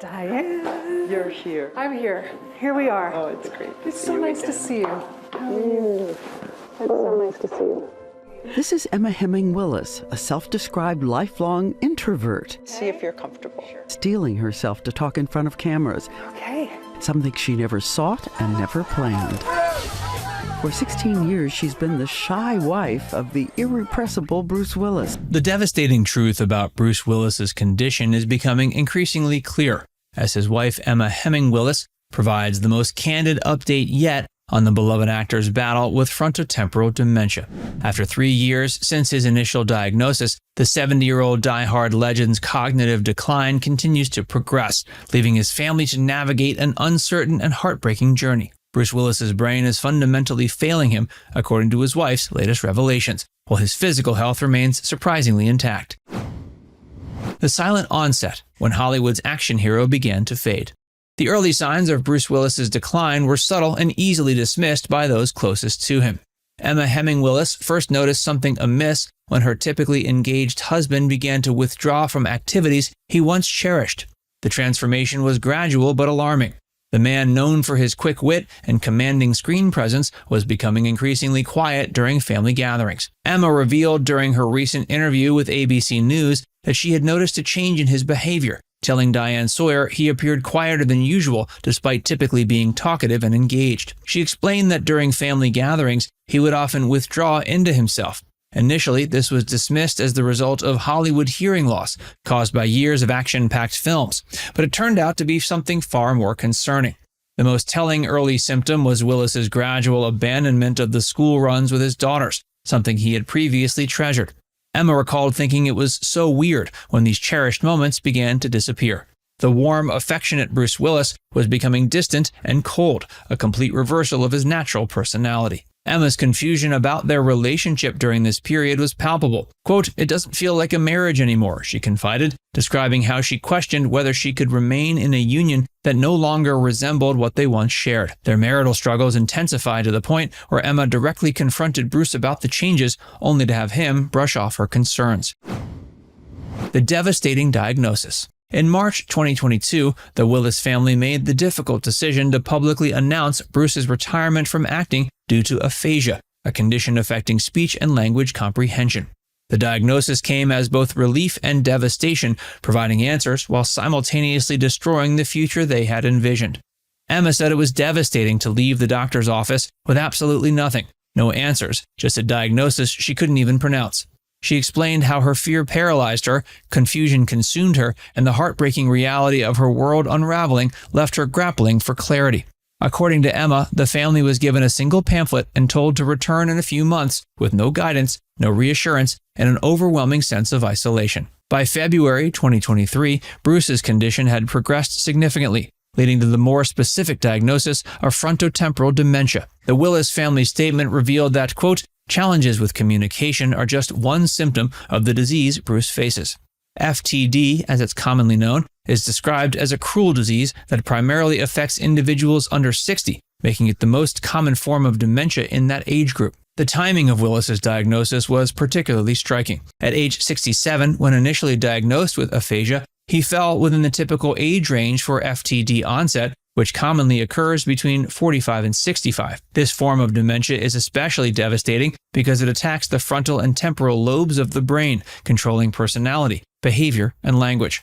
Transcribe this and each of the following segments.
Diane. You're here. I'm here. Here we are. Oh, it's great. It's so nice to see you. How are you? It's so nice to see you. This is Emma Heming Willis, a self-described lifelong introvert. See if you're comfortable. Steeling herself to talk in front of cameras. Okay. Something she never sought and never planned. For 16 years, she's been the shy wife of the irrepressible Bruce Willis. The devastating truth about Bruce Willis's condition is becoming increasingly clear as his wife Emma Heming Willis provides the most candid update yet on the beloved actor's battle with frontotemporal dementia. After 3 years since his initial diagnosis, the 70-year-old die-hard legend's cognitive decline continues to progress, leaving his family to navigate an uncertain and heartbreaking journey. Bruce Willis's brain is fundamentally failing him, according to his wife's latest revelations, while his physical health remains surprisingly intact. The silent onset, when Hollywood's action hero began to fade. The early signs of Bruce Willis's decline were subtle and easily dismissed by those closest to him. Emma Heming Willis first noticed something amiss when her typically engaged husband began to withdraw from activities he once cherished. The transformation was gradual but alarming. The man known for his quick wit and commanding screen presence was becoming increasingly quiet during family gatherings. Emma revealed during her recent interview with ABC News that she had noticed a change in his behavior, telling Diane Sawyer he appeared quieter than usual despite typically being talkative and engaged. She explained that during family gatherings, he would often withdraw into himself. Initially, this was dismissed as the result of Hollywood hearing loss caused by years of action-packed films, but it turned out to be something far more concerning. The most telling early symptom was Willis's gradual abandonment of the school runs with his daughters, something he had previously treasured. Emma recalled thinking it was so weird when these cherished moments began to disappear. The warm, affectionate Bruce Willis was becoming distant and cold, a complete reversal of his natural personality. Emma's confusion about their relationship during this period was palpable. Quote, "It doesn't feel like a marriage anymore," she confided, describing how she questioned whether she could remain in a union that no longer resembled what they once shared. Their marital struggles intensified to the point where Emma directly confronted Bruce about the changes, only to have him brush off her concerns. The devastating diagnosis. In March 2022, the Willis family made the difficult decision to publicly announce Bruce's retirement from acting due to aphasia, a condition affecting speech and language comprehension. The diagnosis came as both relief and devastation, providing answers while simultaneously destroying the future they had envisioned. Emma said it was devastating to leave the doctor's office with absolutely nothing, no answers, just a diagnosis she couldn't even pronounce. She explained how her fear paralyzed her, confusion consumed her, and the heartbreaking reality of her world unraveling left her grappling for clarity. According to Emma, the family was given a single pamphlet and told to return in a few months with no guidance, no reassurance, and an overwhelming sense of isolation. By February 2023, Bruce's condition had progressed significantly, leading to the more specific diagnosis of frontotemporal dementia. The Willis family statement revealed that, quote, "Challenges with communication are just one symptom of the disease Bruce faces. FTD, as it's commonly known, is described as a cruel disease that primarily affects individuals under 60, making it the most common form of dementia in that age group. The timing of Willis's diagnosis was particularly striking. At age 67, when initially diagnosed with aphasia, he fell within the typical age range for FTD onset, which commonly occurs between 45 and 65. This form of dementia is especially devastating because it attacks the frontal and temporal lobes of the brain, controlling personality, behavior, and language.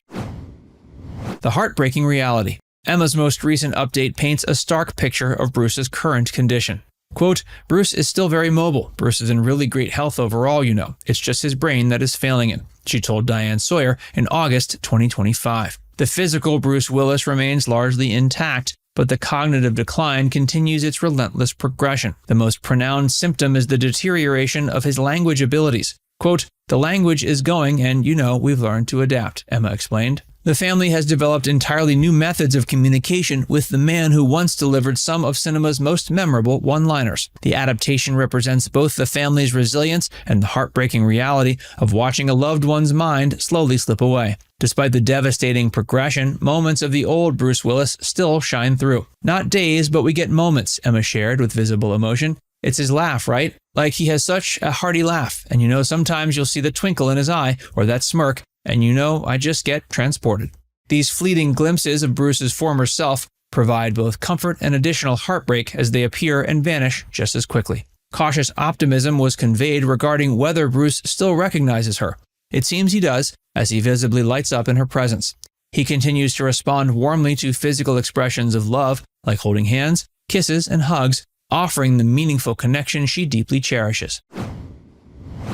The heartbreaking reality. Emma's most recent update paints a stark picture of Bruce's current condition. Quote, "Bruce is still very mobile. Bruce is in really great health overall, you know. It's just his brain that is failing him," she told Diane Sawyer in August 2025. The physical Bruce Willis remains largely intact, but the cognitive decline continues its relentless progression. The most pronounced symptom is the deterioration of his language abilities. Quote, "The language is going and, you know, we've learned to adapt," Emma explained. The family has developed entirely new methods of communication with the man who once delivered some of cinema's most memorable one-liners. The adaptation represents both the family's resilience and the heartbreaking reality of watching a loved one's mind slowly slip away. Despite the devastating progression, moments of the old Bruce Willis still shine through. "Not days, but we get moments," Emma shared with visible emotion. "It's his laugh, right? Like he has such a hearty laugh, and you know sometimes you'll see the twinkle in his eye or that smirk, and you know I just get transported." These fleeting glimpses of Bruce's former self provide both comfort and additional heartbreak as they appear and vanish just as quickly. Cautious optimism was conveyed regarding whether Bruce still recognizes her. It seems he does, as he visibly lights up in her presence. He continues to respond warmly to physical expressions of love, like holding hands, kisses, and hugs, offering the meaningful connection she deeply cherishes.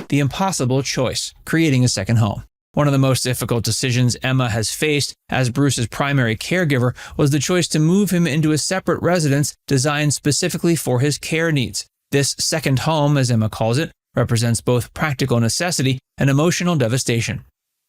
The impossible choice, creating a second home. One of the most difficult decisions Emma has faced as Bruce's primary caregiver was the choice to move him into a separate residence designed specifically for his care needs. This second home, as Emma calls it, represents both practical necessity and emotional devastation.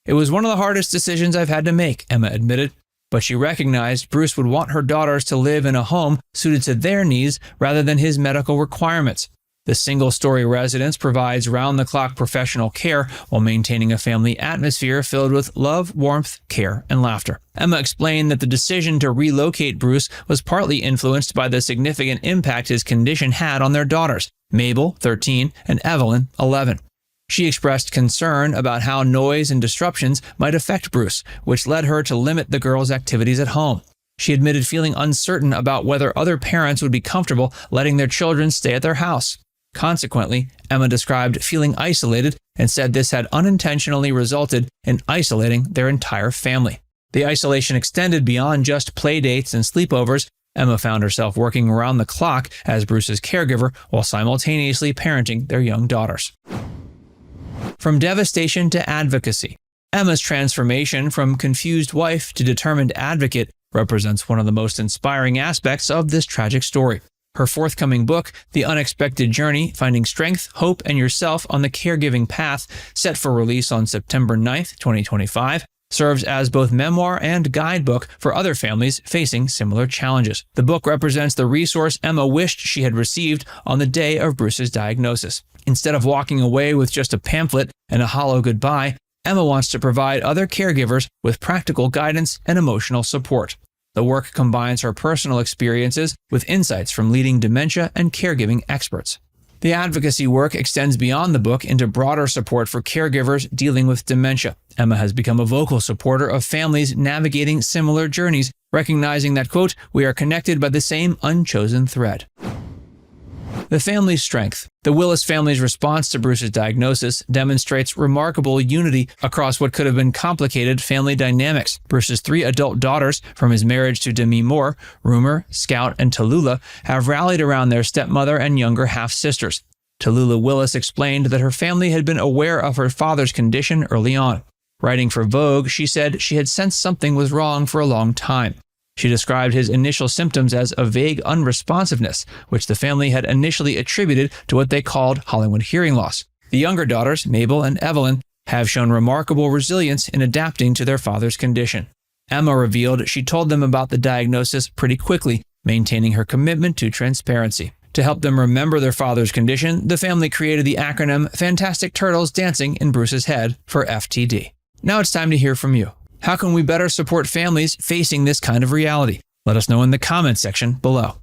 It was one of the hardest decisions I've had to make, Emma admitted, but she recognized Bruce would want her daughters to live in a home suited to their needs rather than his medical requirements. The single-story residence provides round-the-clock professional care while maintaining a family atmosphere filled with love, warmth, care, and laughter. Emma explained that the decision to relocate Bruce was partly influenced by the significant impact his condition had on their daughters, Mabel, 13, and Evelyn, 11. She expressed concern about how noise and disruptions might affect Bruce, which led her to limit the girls' activities at home. She admitted feeling uncertain about whether other parents would be comfortable letting their children stay at their house. Consequently, Emma described feeling isolated and said this had unintentionally resulted in isolating their entire family. The isolation extended beyond just play dates and sleepovers. Emma found herself working around the clock as Bruce's caregiver while simultaneously parenting their young daughters. From devastation to advocacy. Emma's transformation from confused wife to determined advocate represents one of the most inspiring aspects of this tragic story. Her forthcoming book, The Unexpected Journey, Finding Strength, Hope, and Yourself on the Caregiving Path, set for release on September 9th, 2025, serves as both memoir and guidebook for other families facing similar challenges. The book represents the resource Emma wished she had received on the day of Bruce's diagnosis. Instead of walking away with just a pamphlet and a hollow goodbye, Emma wants to provide other caregivers with practical guidance and emotional support. The work combines her personal experiences with insights from leading dementia and caregiving experts. The advocacy work extends beyond the book into broader support for caregivers dealing with dementia. Emma has become a vocal supporter of families navigating similar journeys, recognizing that, quote, "we are connected by the same unchosen thread." The family's strength. The Willis family's response to Bruce's diagnosis demonstrates remarkable unity across what could have been complicated family dynamics. Bruce's 3 adult daughters from his marriage to Demi Moore, Rumor, Scout, and Tallulah, have rallied around their stepmother and younger half-sisters. Tallulah Willis explained that her family had been aware of her father's condition early on. Writing for Vogue, she said she had sensed something was wrong for a long time. She described his initial symptoms as a vague unresponsiveness, which the family had initially attributed to what they called Hollywood hearing loss. The younger daughters, Mabel and Evelyn, have shown remarkable resilience in adapting to their father's condition. Emma revealed she told them about the diagnosis pretty quickly, maintaining her commitment to transparency. To help them remember their father's condition, the family created the acronym Fantastic Turtles Dancing in Bruce's Head, for FTD. Now it's time to hear from you. How can we better support families facing this kind of reality? Let us know in the comments section below.